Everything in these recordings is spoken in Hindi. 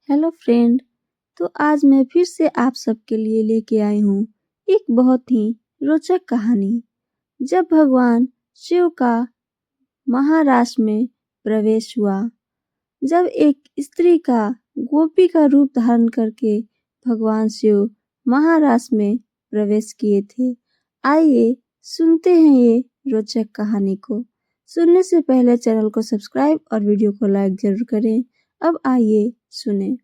Hello friend. तो आज मैं फिर से आप सबके लिए लेके आई हूँ एक बहुत ही रोचक कहानी। जब भगवान शिव का महाराष्ट्र में प्रवेश हुआ, जब एक स्त्री का गोपी का रूप धारण करके भगवान शिव महाराष्ट्र में प्रवेश किए थे। आइए सुनते हैं ये रोचक कहानी को। सुनने से पहले चैनल को सब्सक्राइब और वीडियो को लाइक जरूर करें। अब आइए सुने।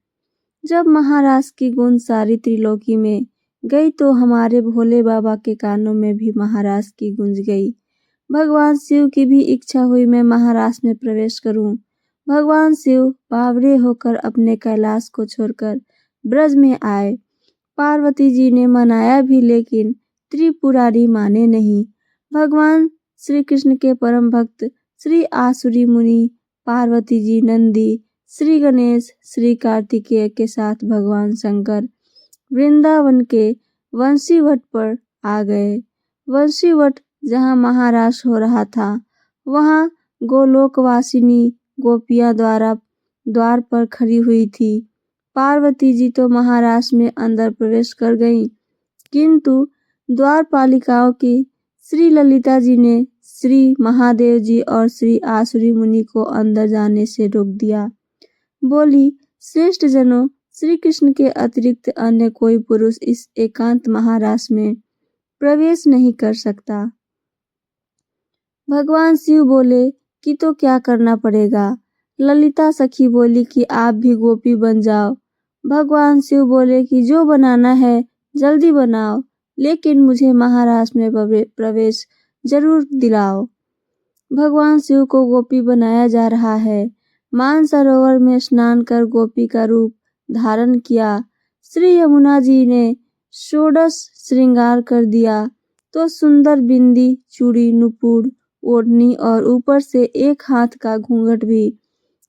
जब महाराष्ट्र की गूंज सारी त्रिलोकी में गई तो हमारे भोले बाबा के कानों में भी महाराष्ट्र की गूंज गई। भगवान शिव की भी इच्छा हुई मैं महाराष्ट्र में प्रवेश करूं। भगवान शिव बावरे होकर अपने कैलाश को छोड़कर ब्रज में आए। पार्वती जी ने मनाया भी लेकिन त्रिपुरारी माने नहीं। भगवान श्री कृष्ण के परम भक्त श्री आसुरी मुनि, पार्वती जी, नंदी, श्री गणेश, श्री कार्तिकेय के साथ भगवान शंकर वृंदावन के वंशीवट पर आ गए। वंशीवट जहाँ महारास हो रहा था, वहाँ गोलोकवासिनी गोपियां द्वार पर खड़ी हुई थी। पार्वती जी तो महारास में अंदर प्रवेश कर गईं, किंतु द्वारपालिकाओं की श्री ललिता जी ने श्री महादेव जी और श्री आसुरी मुनि को अंदर जाने से रोक दिया। बोली, श्रेष्ठ जनों, श्री कृष्ण के अतिरिक्त अन्य कोई पुरुष इस एकांत महारास में प्रवेश नहीं कर सकता। भगवान शिव बोले कि तो क्या करना पड़ेगा। ललिता सखी बोली कि आप भी गोपी बन जाओ। भगवान शिव बोले कि जो बनाना है जल्दी बनाओ, लेकिन मुझे महारास में प्रवेश जरूर दिलाओ। भगवान शिव को गोपी बनाया जा रहा है। मानसरोवर में स्नान कर गोपी का रूप धारण किया। श्री यमुना जी ने षोडश श्रृंगार कर दिया तो सुंदर बिंदी, चूड़ी, नुपुर, ओढ़नी और ऊपर से एक हाथ का घूंघट भी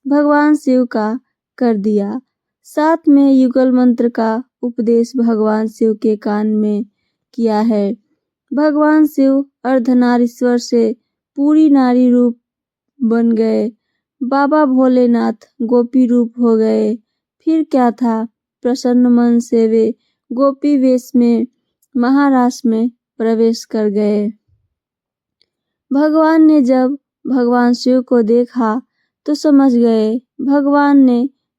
भगवान शिव का कर दिया। साथ में युगल मंत्र का उपदेश भगवान शिव के कान में किया है। भगवान शिव अर्धनारीश्वर से पूरी नारी रूप बन गए। बाबा भोलेनाथ गोपी रूप हो गए। फिर क्या था, प्रसन्न मन से वे गोपी वेश में महाराष्ट्र में प्रवेश कर गए। भगवान ने जब भगवान शिव को देखा तो समझ गए।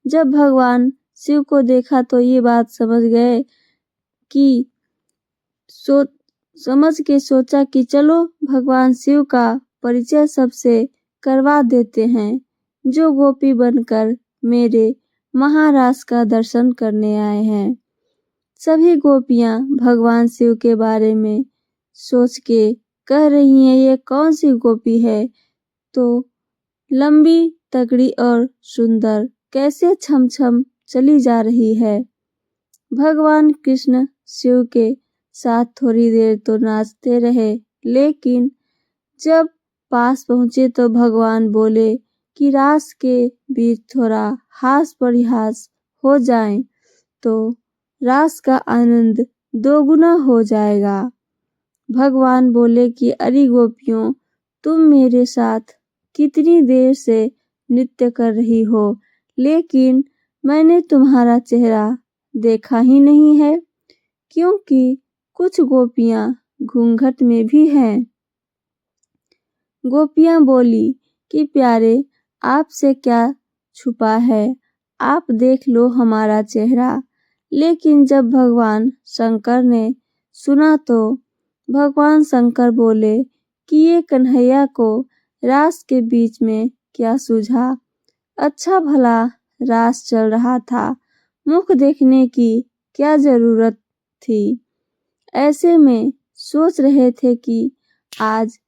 जब भगवान शिव को देखा तो ये बात समझ गए कि समझ के सोचा कि चलो भगवान शिव का परिचय सबसे करवा देते हैं, जो गोपी बनकर मेरे महाराज का दर्शन करने आए हैं। सभी गोपियां भगवान शिव के बारे में सोच के कह रही हैं, ये कौन सी गोपी है, तो लंबी, तगड़ी और सुंदर, कैसे छम छम चली जा रही है। भगवान कृष्ण शिव के साथ थोड़ी देर तो नाचते रहे, लेकिन जब पास पहुंचे तो भगवान बोले कि रास के बीच थोड़ा हास परिहास हो जाए तो रास का आनंद दोगुना हो जाएगा। भगवान बोले कि अरे गोपियों, तुम मेरे साथ कितनी देर से नृत्य कर रही हो, लेकिन मैंने तुम्हारा चेहरा देखा ही नहीं है, क्योंकि कुछ गोपियां घूंघट में भी हैं। गोपियां बोली कि प्यारे, आपसे क्या छुपा है, आप देख लो हमारा चेहरा। लेकिन जब भगवान शंकर ने सुना तो भगवान शंकर बोले कि ये कन्हैया को रास के बीच में क्या सूझा। अच्छा भला रास चल रहा था, मुख देखने की क्या जरूरत थी। ऐसे में सोच रहे थे कि आज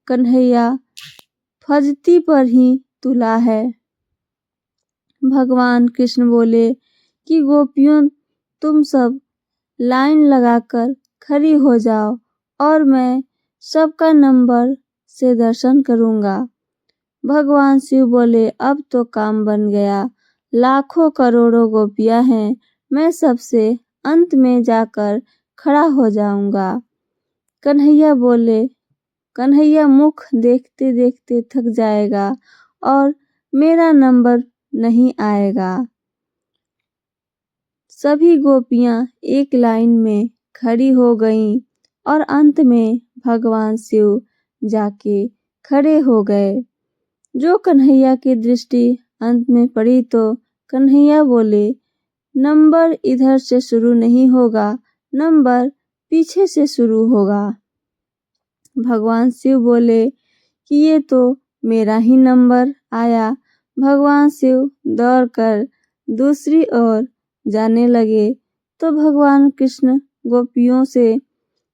कन्हैया फजती पर ही तुला है। भगवान कृष्ण बोले कि गोपियों, तुम सब लाइन लगाकर खड़ी हो जाओ और मैं सबका नंबर से दर्शन करूंगा। भगवान शिव बोले, अब तो काम बन गया, लाखों करोड़ों गोपियां हैं, मैं सबसे अंत में जाकर खड़ा हो जाऊंगा। कन्हैया मुख देखते देखते थक जाएगा और मेरा नंबर नहीं आएगा। सभी गोपियां एक लाइन में खड़ी हो गईं और अंत में भगवान शिव जाके खड़े हो गए। जो कन्हैया की दृष्टि अंत में पड़ी तो कन्हैया बोले, नंबर इधर से शुरू नहीं होगा, नंबर पीछे से शुरू होगा। भगवान शिव बोले कि ये तो मेरा ही नंबर आया। भगवान शिव दौड़कर दूसरी ओर जाने लगे तो भगवान कृष्ण गोपियों से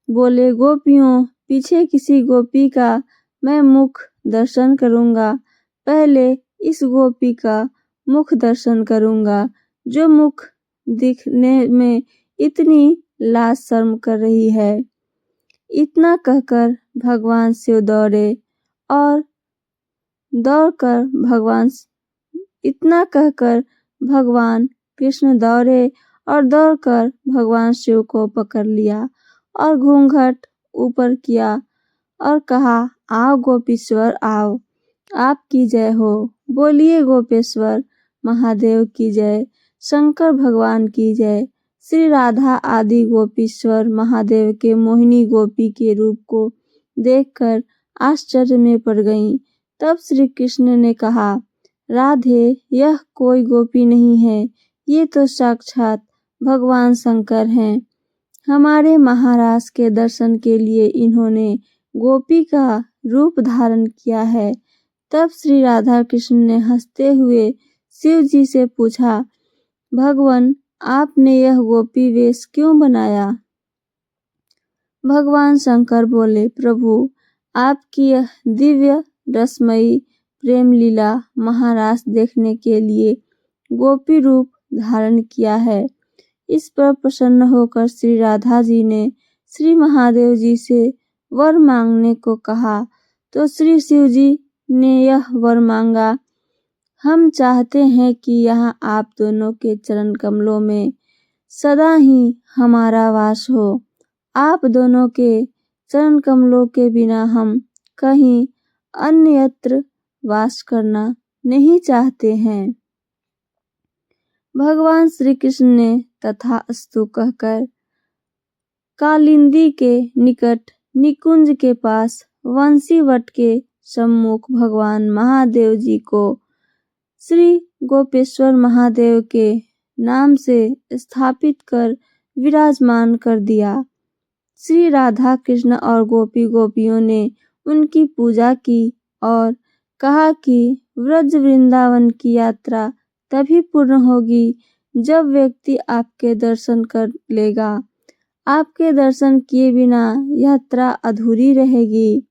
बोले, गोपियों, पीछे किसी गोपी का मैं मुख दर्शन करूंगा। पहले इस गोपी का मुख दर्शन करूंगा जो मुख दिखने में इतनी लाज शर्म कर रही है। इतना कहकर भगवान शिव दौड़े और भगवान कृष्ण दौड़े और दौड़कर भगवान शिव को पकड़ लिया और घूंघट ऊपर किया और कहा, आओ गोपीश्वर आओ, आपकी जय हो। बोलिए गोपेश्वर महादेव की जय, शंकर भगवान की जय। श्री राधा आदि गोपीश्वर महादेव के मोहिनी गोपी के रूप को देखकर आश्चर्य में पड़ गईं। तब श्री कृष्ण ने कहा, राधे, यह कोई गोपी नहीं है, ये तो साक्षात भगवान शंकर हैं। हमारे महाराज के दर्शन के लिए इन्होंने गोपी का रूप धारण किया है। तब श्री राधा कृष्ण ने हंसते हुए शिव जी से पूछा, भगवान, आपने यह गोपी वेश क्यों बनाया? भगवान शंकर बोले, प्रभु, आपकी यह दिव्य रसमयी प्रेम लीला महाराज देखने के लिए गोपी रूप धारण किया है। इस पर प्रसन्न होकर श्री राधा जी ने श्री महादेव जी से वर मांगने को कहा तो श्री शिव जी ने यह वर मांगा, हम चाहते हैं कि यहाँ आप दोनों के चरण कमलों में सदा ही हमारा वास हो। आप दोनों के चरण कमलों के बिना हम कहीं अन्यत्र वास करना नहीं चाहते हैं। भगवान श्री कृष्ण ने तथास्तु कहकर कालिंदी के निकट निकुंज के पास वंशी वट के सम्मुख भगवान महादेव जी को श्री गोपेश्वर महादेव के नाम से स्थापित कर विराजमान कर दिया। श्री राधा कृष्ण और गोपियों ने उनकी पूजा की और कहा कि व्रज वृंदावन की यात्रा तभी पूर्ण होगी जब व्यक्ति आपके दर्शन कर लेगा। आपके दर्शन किए बिना यात्रा अधूरी रहेगी।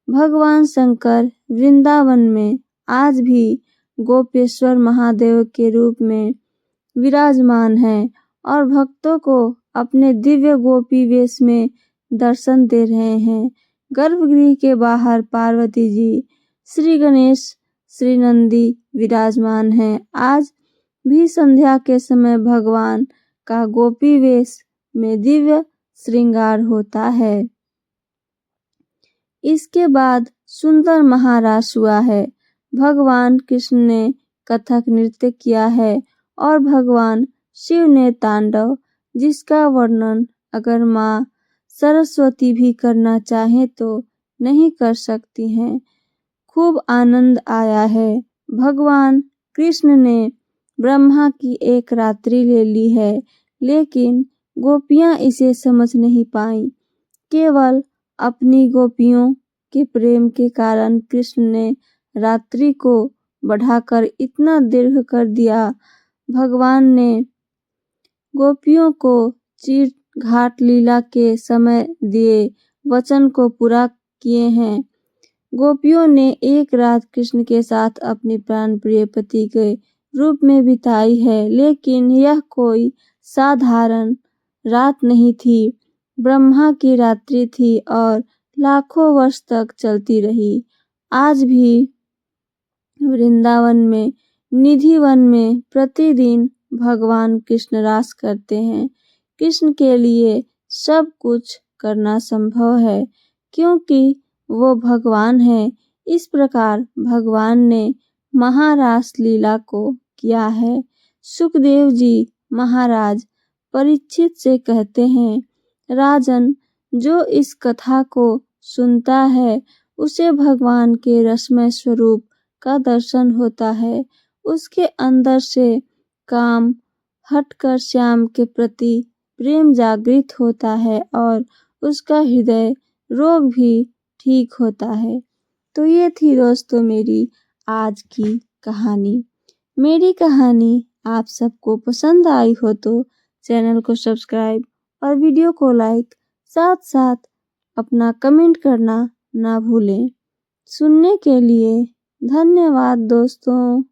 भगवान शंकर वृंदावन में आज भी गोपेश्वर महादेव के रूप में विराजमान है और भक्तों को अपने दिव्य गोपी वेश में दर्शन दे रहे हैं। गर्भगृह के बाहर पार्वती जी, श्री गणेश, श्री नंदी विराजमान हैं। आज भी संध्या के समय भगवान का गोपी वेश में दिव्य श्रृंगार होता है। इसके बाद सुंदर महारास हुआ है। भगवान कृष्ण ने कथक नृत्य किया है और भगवान शिव ने तांडव, जिसका वर्णन अगर माँ सरस्वती भी करना चाहे तो नहीं कर सकती हैं। खूब आनंद आया है। भगवान कृष्ण ने ब्रह्मा की एक रात्रि ले ली है, लेकिन गोपियां इसे समझ नहीं पाईं। केवल अपनी गोपियों के प्रेम के कारण कृष्ण ने रात्रि को बढ़ाकर इतना दीर्घ कर दिया। भगवान ने गोपियों को चीर घाट लीला के समय दिए वचन को पूरा किए हैं। गोपियों ने एक रात कृष्ण के साथ अपने प्राण प्रिय पति के रूप में बिताई है, लेकिन यह कोई साधारण रात नहीं थी। ब्रह्मा की रात्रि थी और लाखों वर्ष तक चलती रही। आज भी वृंदावन में निधिवन में प्रतिदिन भगवान कृष्ण रास करते हैं। कृष्ण के लिए सब कुछ करना संभव है क्योंकि वो भगवान है। इस प्रकार भगवान ने महारास लीला को किया है। सुखदेव जी महाराज परीक्षित से कहते हैं, राजन, जो इस कथा को सुनता है उसे भगवान के रसमय स्वरूप का दर्शन होता है। उसके अंदर से काम हटकर श्याम के प्रति प्रेम जागृत होता है और उसका हृदय रोग भी ठीक होता है। तो ये थी दोस्तों मेरी आज की कहानी। मेरी कहानी आप सबको पसंद आई हो तो चैनल को सब्सक्राइब और वीडियो को लाइक, साथ साथ अपना कमेंट करना ना भूलें। सुनने के लिए धन्यवाद दोस्तों।